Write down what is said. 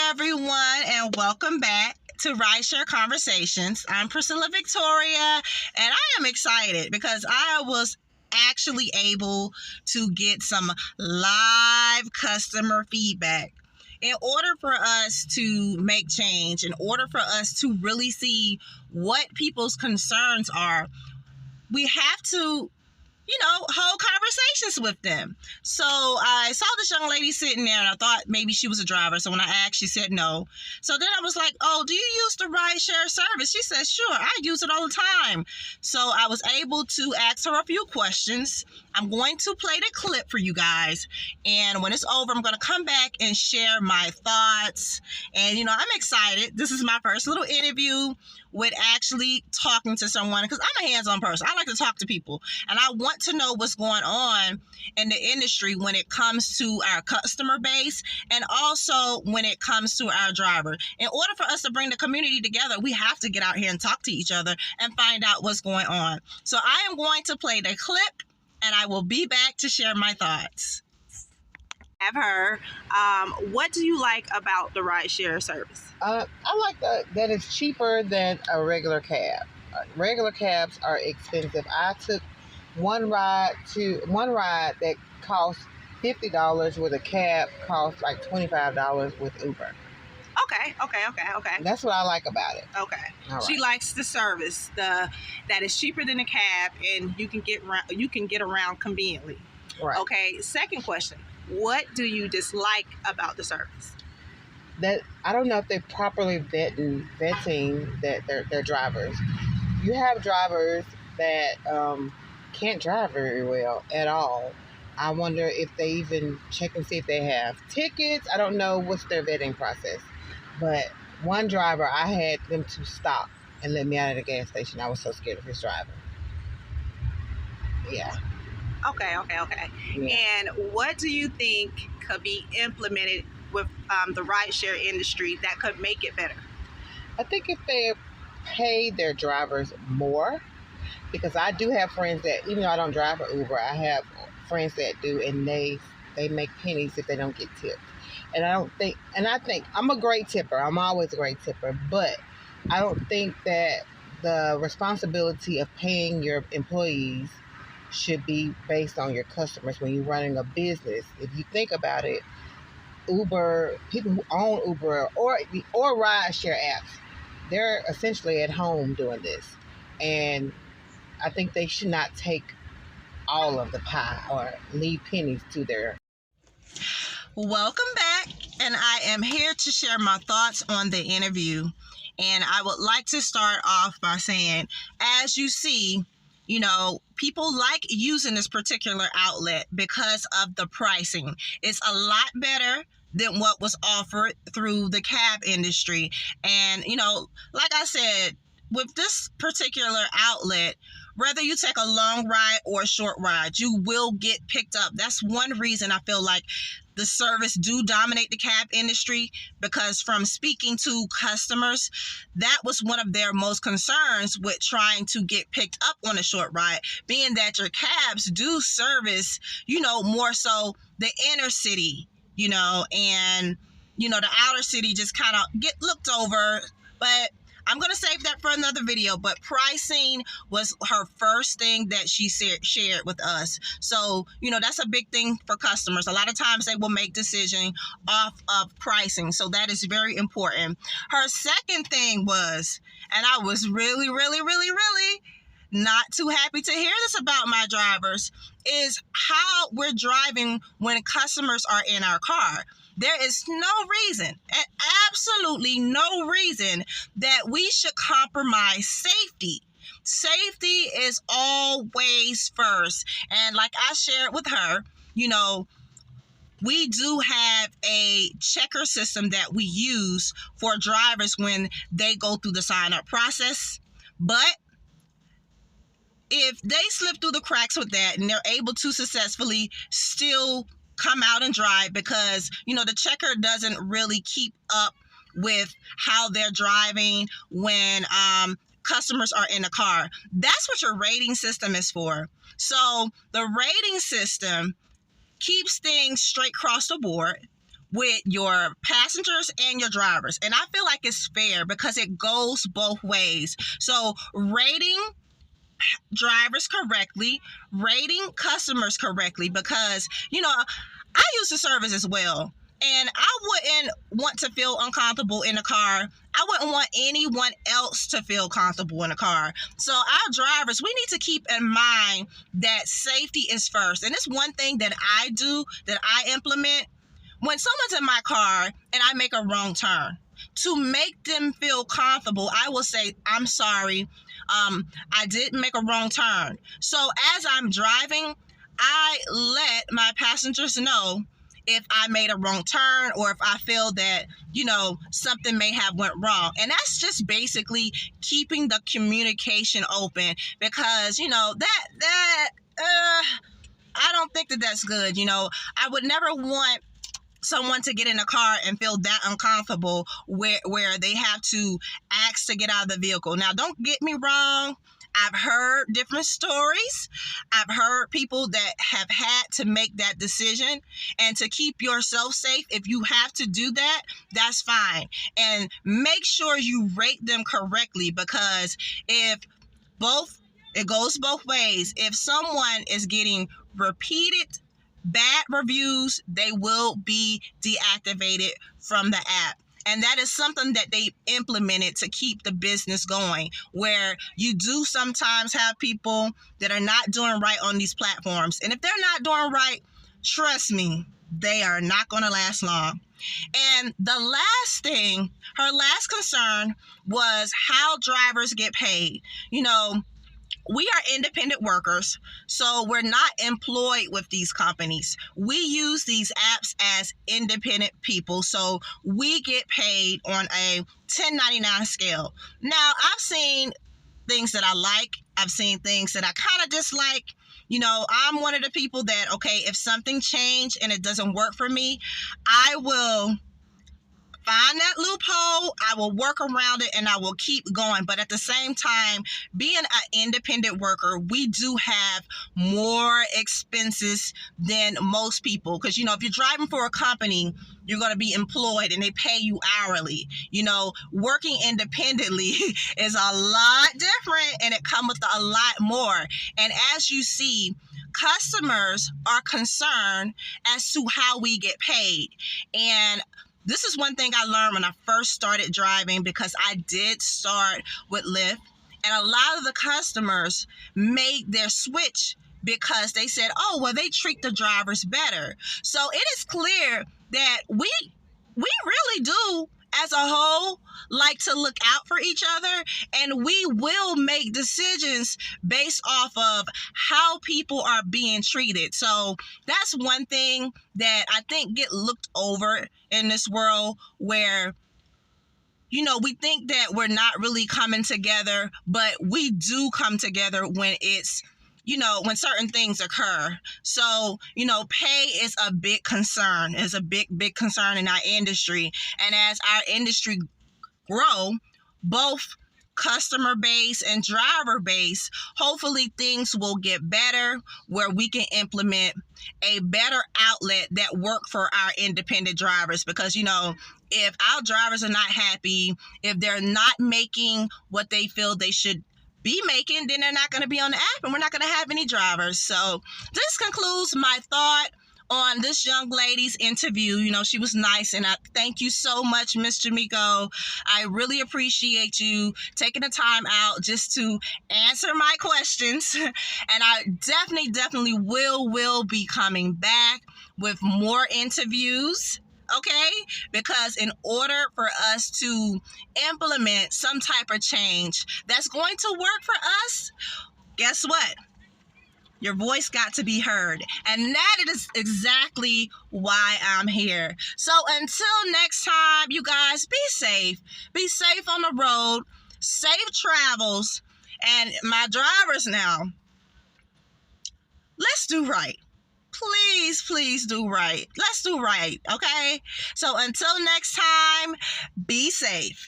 everyone, and welcome back to Rideshare Conversations. I'm Priscilla Victoria, and I am excited because I was actually able to get some live customer feedback. In order for us to make change, in order for us to really see what people's concerns are, we have to hold conversations with them. So I saw this young lady sitting there and I thought maybe she was a driver. So when I asked, she said no. So then I was like, oh, do you use the rideshare service? She said, sure, I use it all the time. So I was able to ask her a few questions. I'm going to play the clip for you guys. And when it's over, I'm going to come back and share my thoughts. And, I'm excited. This is my first little interview with actually talking to someone because I'm a hands-on person. I like to talk to people and I want to know what's going on in the industry when it comes to our customer base and also when it comes to our driver. In order for us to bring the community together, we have to get out here and talk to each other and find out what's going on. So I am going to play the clip and I will be back to share my thoughts. Have her. What do you like about the rideshare service? I like that it's cheaper than a regular cab. Regular cabs are expensive. I took one ride that cost $50 with a cab cost like $25 with Uber. Okay. That's what I like about it. Okay. All She right. likes the service, that is cheaper than a cab, and you can get around conveniently. Right. Okay. Second question: what do you dislike about the service? That I don't know if they're properly vetting that their drivers. You have drivers that can't drive very well at all. I wonder if they even check and see if they have tickets. I don't know what's their vetting process. But one driver, I had them to stop and let me out of the gas station. I was so scared of his driving. Yeah. Okay. Yeah. And what do you think could be implemented with the rideshare industry that could make it better? I think if they pay their drivers more, because I do have friends that, even though I don't drive for Uber, I have friends that do, and they make pennies if they don't get tipped. And I think I'm a great tipper. I'm always a great tipper, but I don't think that the responsibility of paying your employees should be based on your customers when you're running a business. If you think about it, Uber, people who own Uber or rideshare apps, they're essentially at home doing this. And I think they should not take all of the pie or leave pennies to their... Welcome back, and I am here to share my thoughts on the interview. And I would like to start off by saying, as you see, people like using this particular outlet because of the pricing. It's a lot better than what was offered through the cab industry. And, like I said, with this particular outlet, whether you take a long ride or a short ride, you will get picked up. That's one reason I feel like the service do dominate the cab industry, because from speaking to customers, that was one of their most concerns with trying to get picked up on a short ride, being that your cabs do service, more so the inner city, and, the outer city just kind of get looked over. But I'm going to save that for another video, but pricing was her first thing that she shared with us. So, that's a big thing for customers. A lot of times they will make decisions off of pricing. So that is very important. Her second thing was, and I was really, really, really, really not too happy to hear this about my drivers, is how we're driving when customers are in our car. There is no reason, absolutely no reason, that we should compromise safety. Safety is always first. And like I shared with her, we do have a checker system that we use for drivers when they go through the sign-up process. But if they slip through the cracks with that and they're able to successfully still come out and drive, because the checker doesn't really keep up with how they're driving when customers are in the car. That's what your rating system is for. So the rating system keeps things straight across the board. with your passengers and your drivers. And I feel like it's fair because it goes both ways. So rating drivers correctly, rating customers correctly, because, I use the service as well. And I wouldn't want to feel uncomfortable in a car. I wouldn't want anyone else to feel comfortable in a car. So our drivers, we need to keep in mind that safety is first. And it's one thing that I do, that I implement. When someone's in my car and I make a wrong turn, to make them feel comfortable, I will say, I'm sorry, I did make a wrong turn. So as I'm driving, I let my passengers know if I made a wrong turn or if I feel that, something may have went wrong. And that's just basically keeping the communication open, because, I don't think that that's good. I would never want someone to get in a car and feel that uncomfortable where they have to ask to get out of the vehicle. Now, don't get me wrong. I've heard different stories. I've heard people that have had to make that decision, and to keep yourself safe, if you have to do that, that's fine. And make sure you rate them correctly, because it goes both ways. If someone is getting repeated bad reviews, they will be deactivated from the app. And that is something that they implemented to keep the business going, where you do sometimes have people that are not doing right on these platforms. And if they're not doing right, trust me, they are not going to last long. And the last thing, her last concern was how drivers get paid. We are independent workers, so we're not employed with these companies. We use these apps as independent people, so we get paid on a 1099 scale. Now, I've seen things that I like. I've seen things that I kind of dislike. I'm one of the people that, okay, if something changed and it doesn't work for me, I will find that loophole, I will work around it, and I will keep going. But at the same time, being an independent worker, we do have more expenses than most people. Because, if you're driving for a company, you're going to be employed and they pay you hourly. Working independently is a lot different, and it comes with a lot more. And as you see, customers are concerned as to how we get paid. And this is one thing I learned when I first started driving, because I did start with Lyft, and a lot of the customers made their switch because they said, oh, well, they treat the drivers better. So it is clear that we really do, as a whole, like to look out for each other, and we will make decisions based off of how people are being treated. So that's one thing that I think get looked over in this world, where we think that we're not really coming together, but we do come together when it's when certain things occur. So, pay is a big concern. It's a big concern in our industry. And as our industry grow, both customer base and driver base, hopefully things will get better, where we can implement a better outlet that work for our independent drivers. Because, if our drivers are not happy, if they're not making what they feel they should be making, then they're not going to be on the app, and we're not going to have any drivers. So this concludes my thought on this young lady's interview. She was nice, and I thank you so much, Miss Jamiko. I really appreciate you taking the time out just to answer my questions. And I definitely will be coming back with more interviews. Okay? Because in order for us to implement some type of change that's going to work for us, guess what? Your voice got to be heard. And that is exactly why I'm here. So until next time, you guys, be safe. Be safe on the road. Safe travels. And my drivers now, let's do right. Please do right. Let's do right, okay? So until next time, be safe.